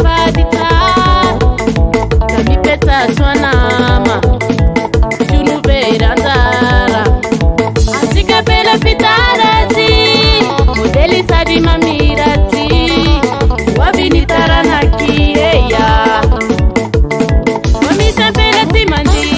sabadita kami peta swanama junu verandara asika pela fitarati modeli sadi mamirati wabinitara nakieya wamisa pela timandini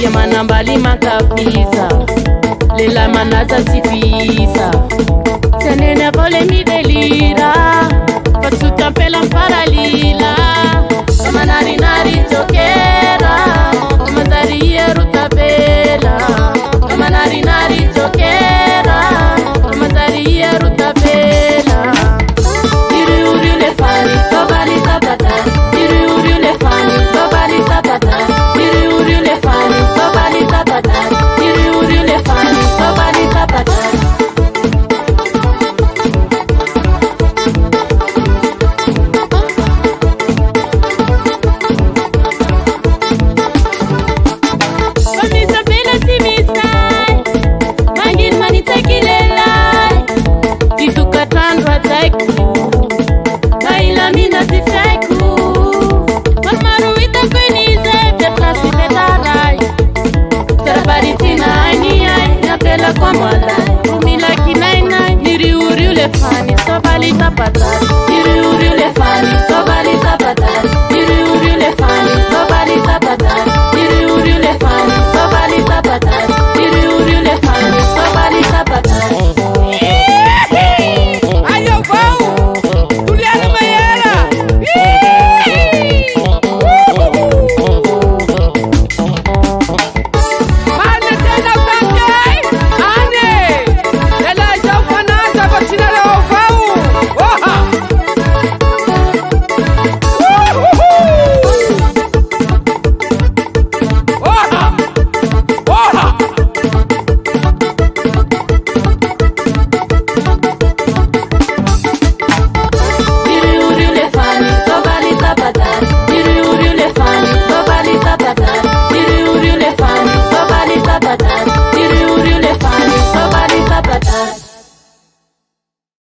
Yamanambali makapisa lela manaza sipisa senene vole mi delira faksuta pela paralila kama nari nari tokera kama zari yeruta bela kama nari nari tokera kama zari yeruta bela iri uri le fani sobali tapata iri uri le fani sobali tapata iri uri le fani sobali tapata iri uri le fani sobali tapata kwa mwala umila kinaina niri uri ule fani sobali tapata